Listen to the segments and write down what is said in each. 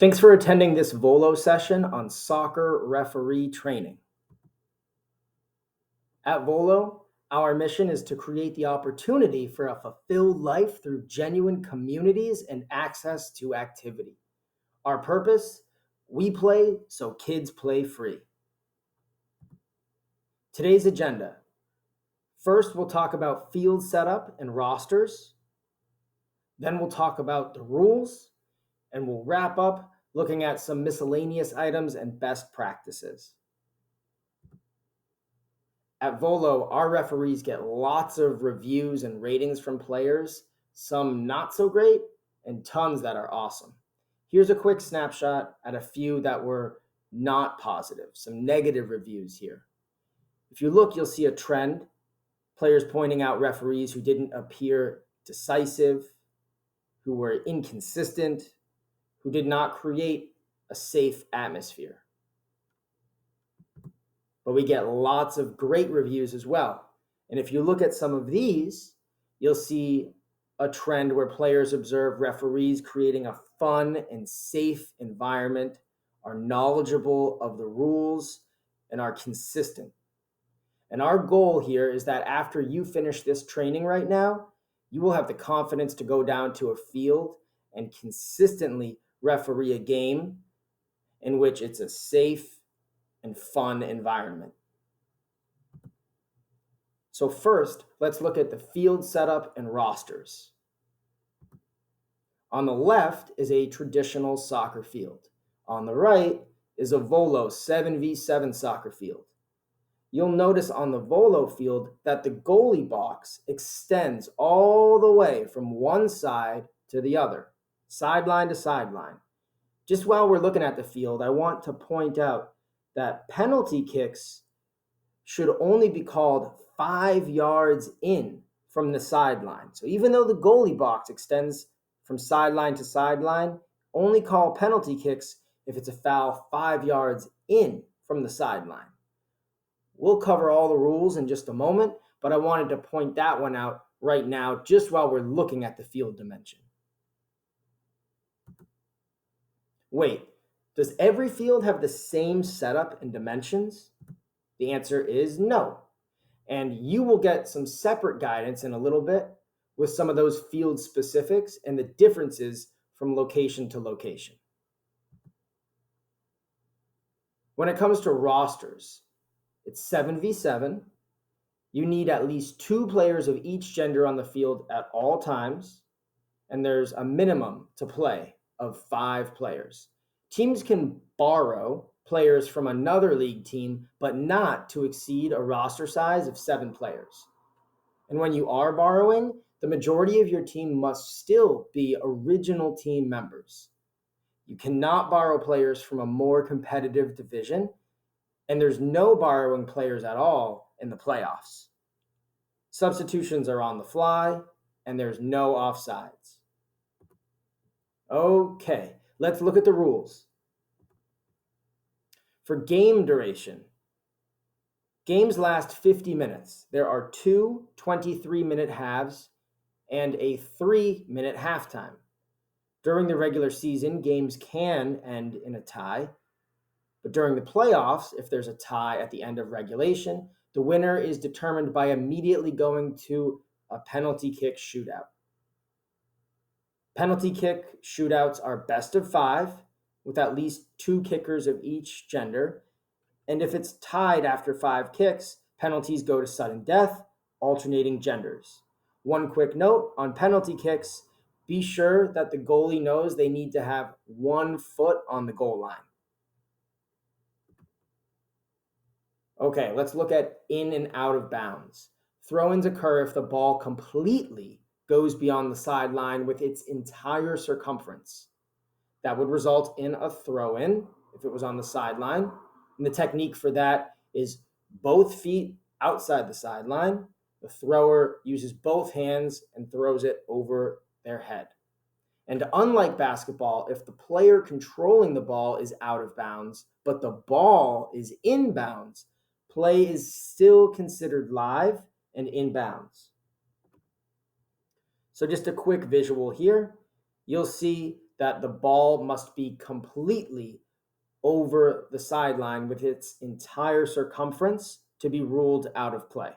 Thanks for attending this Volo session on soccer referee training. At Volo, our mission is to create the opportunity for a fulfilled life through genuine communities and access to activity. Our purpose? We play so kids play free. Today's agenda. First, we'll talk about field setup and rosters. Then we'll talk about the rules, and we'll wrap up looking at some miscellaneous items and best practices. At Volo, our referees get lots of reviews and ratings from players, some not so great, and tons that are awesome. Here's a quick snapshot at a few that were not positive, some negative reviews here. If you look, you'll see a trend, players pointing out referees who didn't appear decisive, who were inconsistent, who did not create a safe atmosphere. But we get lots of great reviews as well. And if you look at some of these, you'll see a trend where players observe referees creating a fun and safe environment, are knowledgeable of the rules, and are consistent. And our goal here is that after you finish this training right now, you will have the confidence to go down to a field and consistently referee a game in which it's a safe and fun environment. So first, let's look at the field setup and rosters. On the left is a traditional soccer field. On the right is a Volo 7v7 soccer field. You'll notice on the Volo field that the goalie box extends all the way from one side to the other, sideline to sideline. Just while we're looking at the field, I want to point out that penalty kicks should only be called 5 yards in from the sideline. So even though the goalie box extends from sideline to sideline, only call penalty kicks if it's a foul 5 yards in from the sideline. We'll cover all the rules in just a moment, but I wanted to point that one out right now just while we're looking at the field dimension. Wait, does every field have the same setup and dimensions? The answer is no. And you will get some separate guidance in a little bit with some of those field specifics and the differences from location to location. When it comes to rosters, it's 7v7. You need at least 2 players of each gender on the field at all times, and there's a minimum to play of 5 players. Teams can borrow players from another league team, but not to exceed a roster size of 7 players. And when you are borrowing, the majority of your team must still be original team members. You cannot borrow players from a more competitive division, and there's no borrowing players at all in the playoffs. Substitutions are on the fly, and there's no offsides. Okay, let's look at the rules. For game duration, games last 50 minutes. There are 2 23-minute halves and a 3-minute halftime. During the regular season, games can end in a tie, but during the playoffs, if there's a tie at the end of regulation, the winner is determined by immediately going to a penalty kick shootout. Penalty kick shootouts are best of 5 with at least 2 kickers of each gender. And if it's tied after 5 kicks, penalties go to sudden death, alternating genders. One quick note on penalty kicks, be sure that the goalie knows they need to have 1 foot on the goal line. Okay, let's look at in and out of bounds. Throw-ins occur if the ball completely goes beyond the sideline with its entire circumference. That would result in a throw-in if it was on the sideline. And the technique for that is both feet outside the sideline. The thrower uses both hands and throws it over their head. And unlike basketball, if the player controlling the ball is out of bounds, but the ball is in bounds, play is still considered live and in bounds. So just a quick visual here. You'll see that the ball must be completely over the sideline with its entire circumference to be ruled out of play.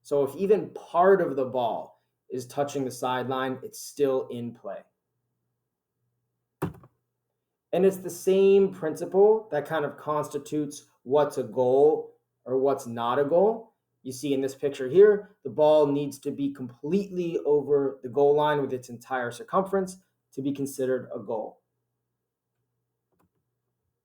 So if even part of the ball is touching the sideline, it's still in play. And it's the same principle that kind of constitutes what's a goal or what's not a goal. You see in this picture here, the ball needs to be completely over the goal line with its entire circumference to be considered a goal.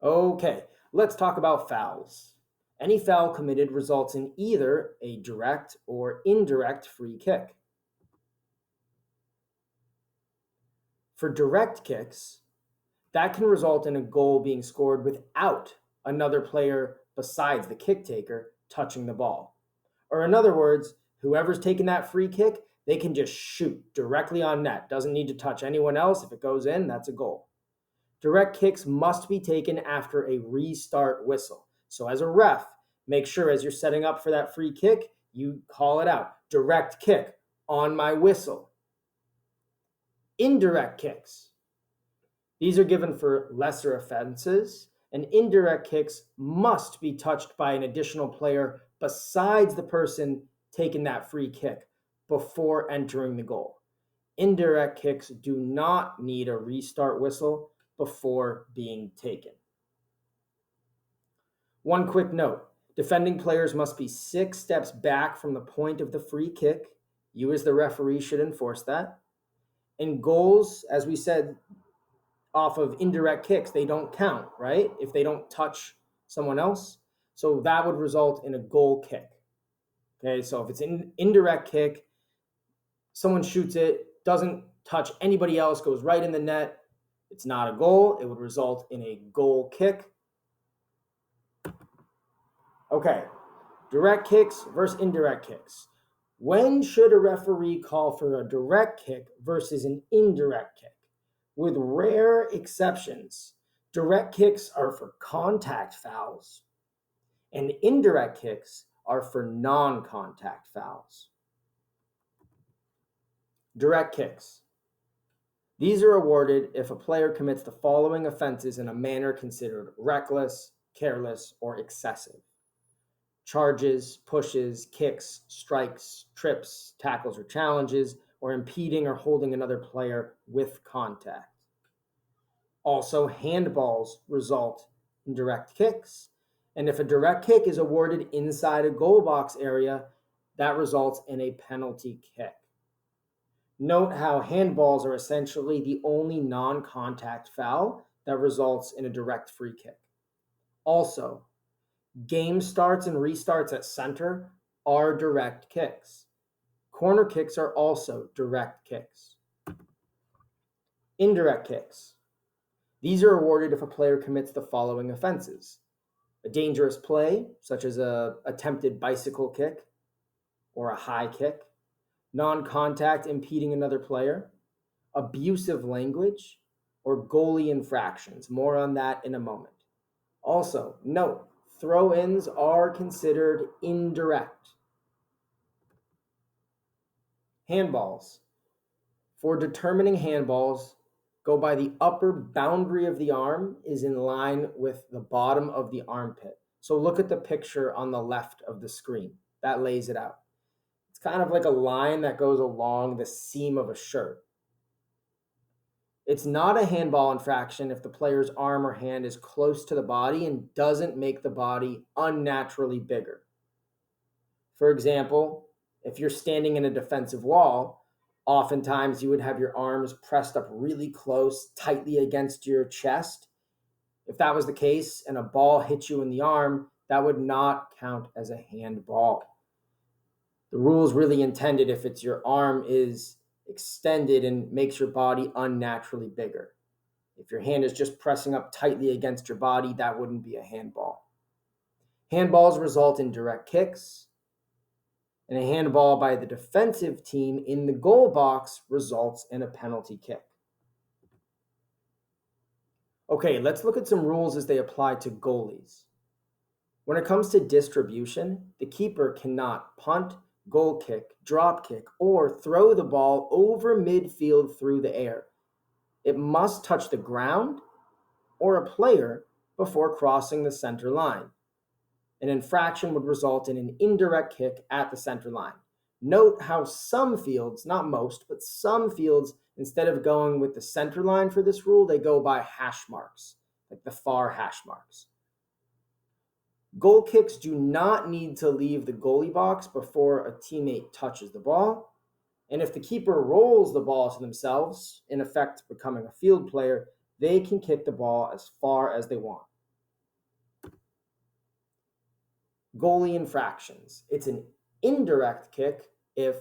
Okay, let's talk about fouls. Any foul committed results in either a direct or indirect free kick. For direct kicks, that can result in a goal being scored without another player besides the kick taker touching the ball. Or in other words, whoever's taking that free kick, they can just shoot directly on net. Doesn't need to touch anyone else. If it goes in, that's a goal. Direct kicks must be taken after a restart whistle. So as a ref, make sure as you're setting up for that free kick, you call it out. Direct kick on my whistle. Indirect kicks. These are given for lesser offenses, and indirect kicks must be touched by an additional player besides the person taking that free kick before entering the goal. Indirect kicks do not need a restart whistle before being taken. One quick note, defending players must be 6 steps back from the point of the free kick. You as the referee should enforce that. And goals, as we said, off of indirect kicks, they don't count, right? If they don't touch someone else. So that would result in a goal kick. Okay, so if it's an indirect kick, someone shoots it, doesn't touch anybody else, goes right in the net, it's not a goal. It would result in a goal kick. Okay, direct kicks versus indirect kicks. When should a referee call for a direct kick versus an indirect kick? With rare exceptions, direct kicks are for contact fouls, and indirect kicks are for non-contact fouls. Direct kicks. These are awarded if a player commits the following offenses in a manner considered reckless, careless, or excessive. Charges, pushes, kicks, strikes, trips, tackles, or challenges, or impeding or holding another player with contact. Also, handballs result in direct kicks. And if a direct kick is awarded inside a goal box area, that results in a penalty kick. Note how handballs are essentially the only non-contact foul that results in a direct free kick. Also, game starts and restarts at center are direct kicks. Corner kicks are also direct kicks. Indirect kicks. These are awarded if a player commits the following offenses: a dangerous play, such as an attempted bicycle kick or a high kick, non-contact impeding another player, abusive language, or goalie infractions. More on that in a moment. Also, note, throw-ins are considered indirect. Handballs. For determining handballs, go by the upper boundary of the arm is in line with the bottom of the armpit. So look at the picture on the left of the screen. That lays it out. It's kind of like a line that goes along the seam of a shirt. It's not a handball infraction if the player's arm or hand is close to the body and doesn't make the body unnaturally bigger. For example, if you're standing in a defensive wall, oftentimes you would have your arms pressed up really close, tightly against your chest. If that was the case and a ball hit you in the arm, that would not count as a handball. The rule is really intended if it's your arm is extended and makes your body unnaturally bigger. If your hand is just pressing up tightly against your body, that wouldn't be a handball. Handballs result in direct kicks, and a handball by the defensive team in the goal box results in a penalty kick. Okay, let's look at some rules as they apply to goalies. When it comes to distribution, the keeper cannot punt, goal kick, drop kick, or throw the ball over midfield through the air. it must touch the ground or a player before crossing the center line. An infraction would result in an indirect kick at the center line. Note how some fields, not most, but some fields, instead of going with the center line for this rule, they go by hash marks, like the far hash marks. Goal kicks do not need to leave the goalie box before a teammate touches the ball. And if the keeper rolls the ball to themselves, in effect becoming a field player, they can kick the ball as far as they want. Goalie infractions. It's an indirect kick if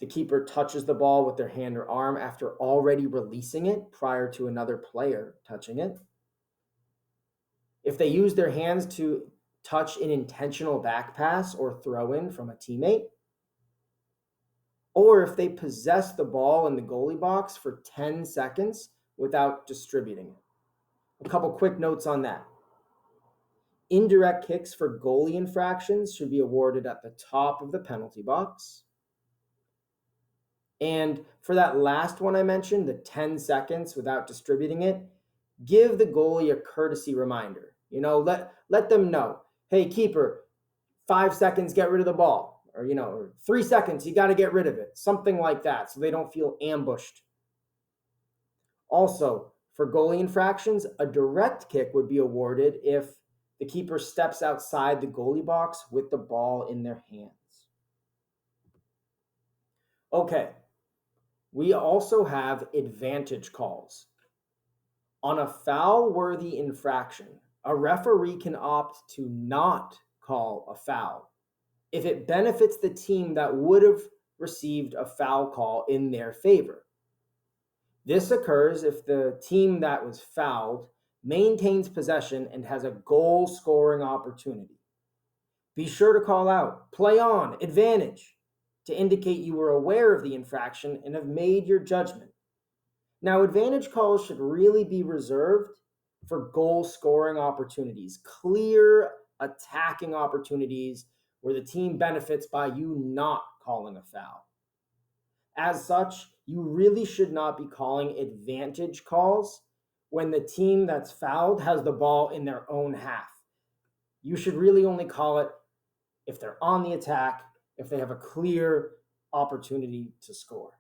the keeper touches the ball with their hand or arm after already releasing it prior to another player touching it. If they use their hands to touch an intentional back pass or throw in from a teammate, or if they possess the ball in the goalie box for 10 seconds without distributing it. A couple quick notes on that. Indirect kicks for goalie infractions should be awarded at the top of the penalty box. And for that last one I mentioned, the 10 seconds without distributing it, give the goalie a courtesy reminder. Let them know, hey, keeper, 5 seconds, get rid of the ball. Or 3 seconds, you got to get rid of it. Something like that, so they don't feel ambushed. Also, for goalie infractions, a direct kick would be awarded if the keeper steps outside the goalie box with the ball in their hands. Okay, we also have advantage calls. On a foul-worthy infraction, a referee can opt to not call a foul if it benefits the team that would have received a foul call in their favor. This occurs if the team that was fouled maintains possession and has a goal-scoring opportunity. Be sure to call out, play on, advantage, to indicate you were aware of the infraction and have made your judgment. Now, advantage calls should really be reserved for goal-scoring opportunities, clear attacking opportunities where the team benefits by you not calling a foul. As such, you really should not be calling advantage calls when the team that's fouled has the ball in their own half. You should really only call it if they're on the attack, if they have a clear opportunity to score.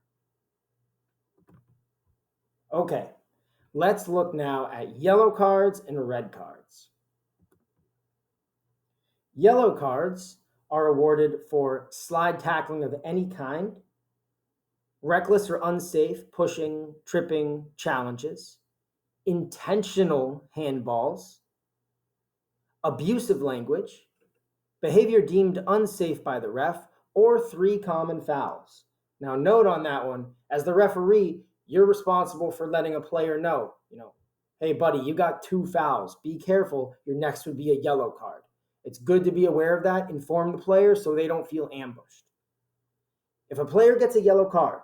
Okay, let's look now at yellow cards and red cards. Yellow cards are awarded for slide tackling of any kind, reckless or unsafe pushing, tripping challenges, intentional handballs, abusive language, behavior deemed unsafe by the ref, or 3 common fouls. Now note on that one, as the referee, you're responsible for letting a player know, hey buddy, you got 2 fouls. Be careful, your next would be a yellow card. It's good to be aware of that, inform the player so they don't feel ambushed. If a player gets a yellow card,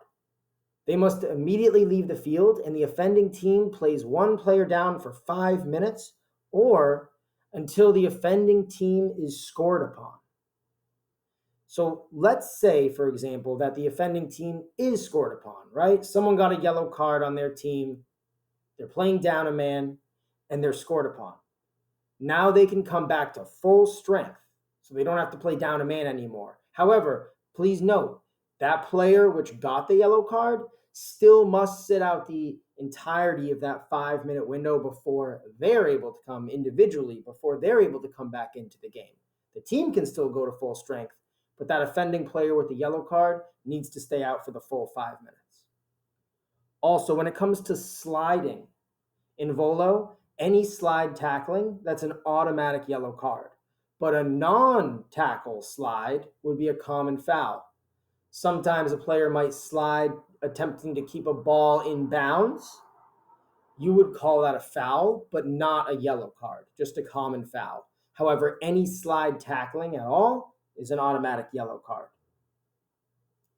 they must immediately leave the field and the offending team plays one player down for 5 minutes or until the offending team is scored upon. So let's say, for example, that the offending team is scored upon, right? Someone got a yellow card on their team, they're playing down a man, and they're scored upon. Now they can come back to full strength, so they don't have to play down a man anymore. However, please note, that player which got the yellow card still must sit out the entirety of that 5-minute window before they're able to come individually, before they're able to come back into the game. The team can still go to full strength, but that offending player with the yellow card needs to stay out for the full 5 minutes. Also, when it comes to sliding, in Volo, any slide tackling, that's an automatic yellow card. But a non-tackle slide would be a common foul. Sometimes a player might slide attempting to keep a ball in bounds. You would call that a foul, but not a yellow card, just a common foul. However, any slide tackling at all is an automatic yellow card.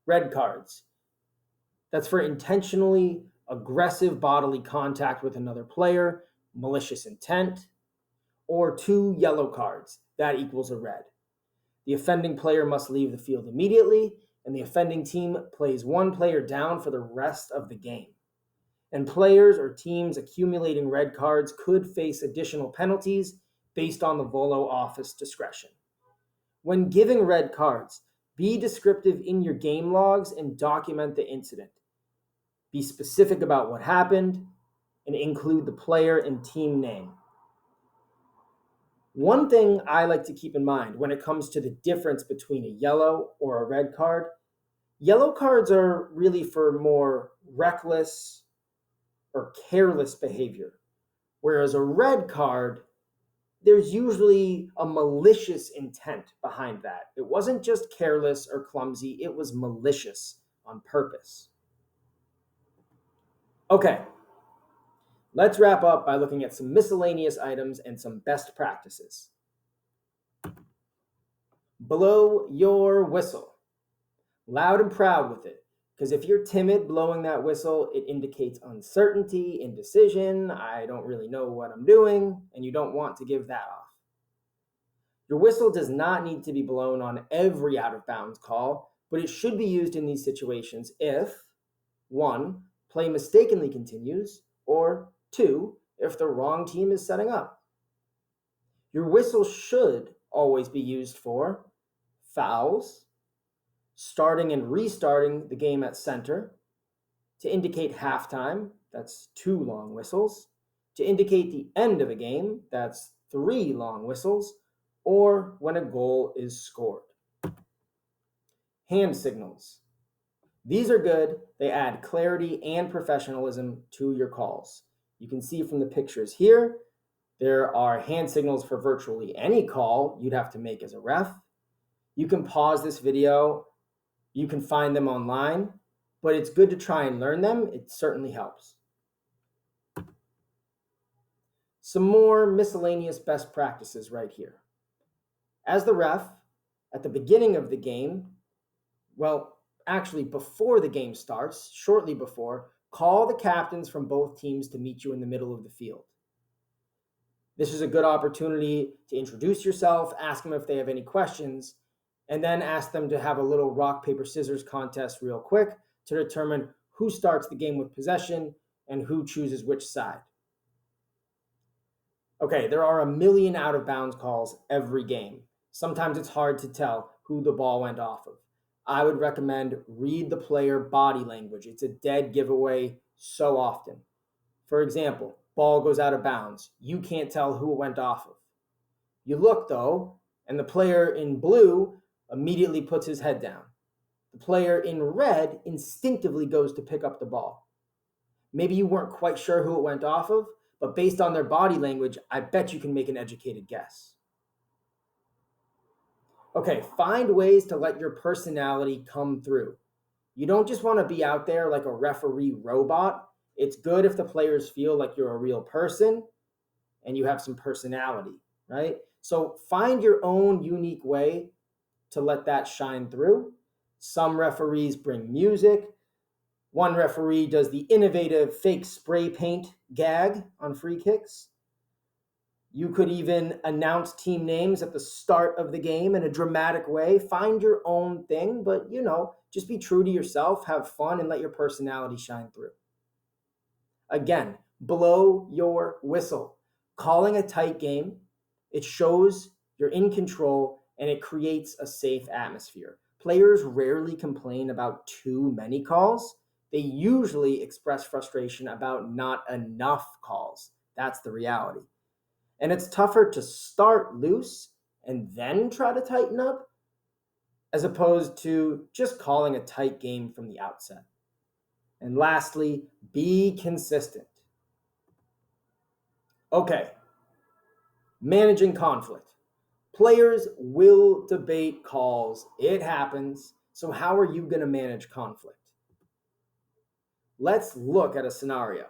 Red cards. That's for intentionally aggressive bodily contact with another player, malicious intent, or 2 yellow cards. That equals a red. The offending player must leave the field immediately, and the offending team plays 1 player down for the rest of the game. And players or teams accumulating red cards could face additional penalties based on the Volo office discretion. When giving red cards, be descriptive in your game logs and document the incident. Be specific about what happened and include the player and team name. One thing I like to keep in mind when it comes to the difference between a yellow or a red card, yellow cards are really for more reckless or careless behavior, whereas a red card, there's usually a malicious intent behind that. It wasn't just careless or clumsy, it was malicious on purpose. Okay, let's wrap up by looking at some miscellaneous items and some best practices. Blow your whistle. Loud and proud with it. Because if you're timid blowing that whistle, it indicates uncertainty, indecision, I don't really know what I'm doing, and you don't want to give that off. Your whistle does not need to be blown on every out of bounds call, but it should be used in these situations if 1. Play mistakenly continues, or 2. If the wrong team is setting up. Your whistle should always be used for fouls, starting and restarting the game at center, to indicate halftime, that's 2 long whistles, to indicate the end of a game, that's 3 long whistles, or when a goal is scored. Hand signals. These are good. They add clarity and professionalism to your calls. You can see from the pictures here, there are hand signals for virtually any call you'd have to make as a ref. You can pause this video. You can find them online, but it's good to try and learn them. It certainly helps. Some more miscellaneous best practices right here. As the ref, at the beginning of the game, well, actually before the game starts, shortly before, call the captains from both teams to meet you in the middle of the field. This is a good opportunity to introduce yourself, ask them if they have any questions, and then ask them to have a little rock, paper, scissors contest real quick to determine who starts the game with possession and who chooses which side. Okay, there are a million out of bounds calls every game. Sometimes it's hard to tell who the ball went off of. I would recommend read the player body language. It's a dead giveaway so often. For example, ball goes out of bounds. You can't tell who it went off of. You look though, and the player in blue immediately puts his head down. The player in red instinctively goes to pick up the ball. Maybe you weren't quite sure who it went off of, but based on their body language, I bet you can make an educated guess. Okay, find ways to let your personality come through. You don't just want to be out there like a referee robot. It's good if the players feel like you're a real person and you have some personality, right? So find your own unique way to let that shine through. Some referees bring music. One referee does the innovative fake spray paint gag on free kicks. You could even announce team names at the start of the game in a dramatic way. Find your own thing, but just be true to yourself, have fun, and let your personality shine through. Again, blow your whistle. Calling a tight game, it shows you're in control and it creates a safe atmosphere. Players rarely complain about too many calls. They usually express frustration about not enough calls. That's the reality. And it's tougher to start loose and then try to tighten up, as opposed to just calling a tight game from the outset. And lastly, be consistent. Okay, managing conflict. Players will debate calls. It happens. So how are you going to manage conflict? Let's look at a scenario.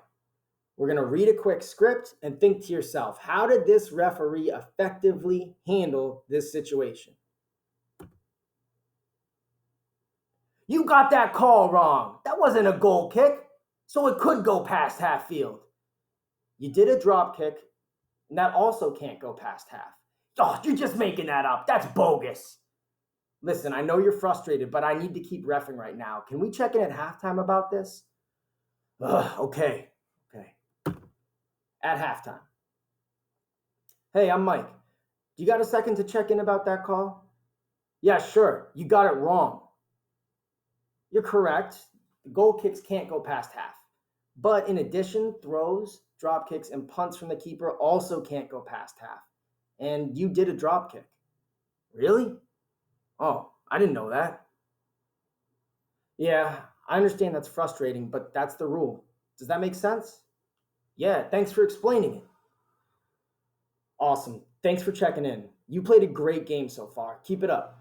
We're going to read a quick script and think to yourself, how did this referee effectively handle this situation? You got that call wrong. That wasn't a goal kick, so it could go past half field. You did a drop kick, and that also can't go past half. Oh, you're just making that up. That's bogus. Listen, I know you're frustrated, but I need to keep reffing right now. Can we check in at halftime about this? Okay. at halftime. Hey, I'm Mike. Do you got a second to check in about that call? Yeah, sure. You got it wrong. You're correct. The goal kicks can't go past half. But in addition, throws, drop kicks, and punts from the keeper also can't go past half. And you did a drop kick. Really? Oh, I didn't know that. Yeah, I understand that's frustrating, but that's the rule. Does that make sense? Yeah, thanks for explaining it. Awesome. Thanks for checking in. You played a great game so far. Keep it up.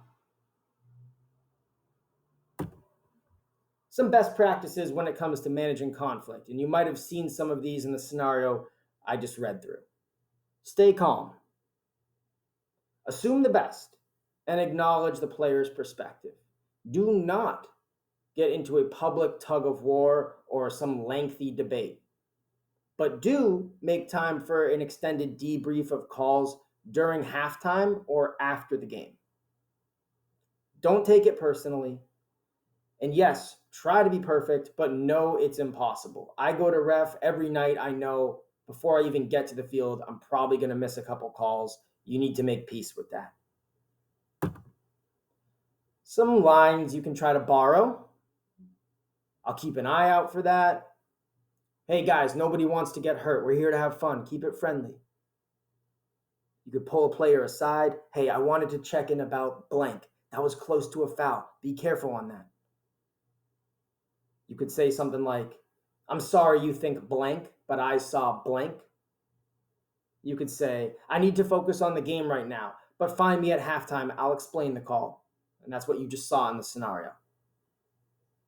Some best practices when it comes to managing conflict, and you might have seen some of these in the scenario I just read through. Stay calm. Assume the best and acknowledge the player's perspective. Do not get into a public tug of war or some lengthy debate, but do make time for an extended debrief of calls during halftime or after the game. Don't take it personally. And yes, try to be perfect, but know it's impossible. I go to ref every night. I know before I even get to the field, I'm probably going to miss a couple calls. You need to make peace with that. Some lines you can try to borrow. I'll keep an eye out for that. Hey guys, nobody wants to get hurt. We're here to have fun. Keep it friendly. You could pull a player aside. Hey, I wanted to check in about blank. That was close to a foul. Be careful on that. You could say something like, I'm sorry you think blank, but I saw blank. You could say, I need to focus on the game right now, but find me at halftime. I'll explain the call. And that's what you just saw in the scenario.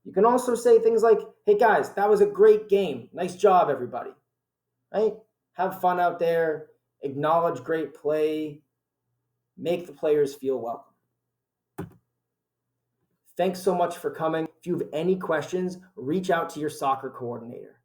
You can also say things like, hey guys, that was a great game. Nice job, everybody. Right? Have fun out there. Acknowledge great play. Make the players feel welcome. Thanks so much for coming. If you have any questions, reach out to your soccer coordinator.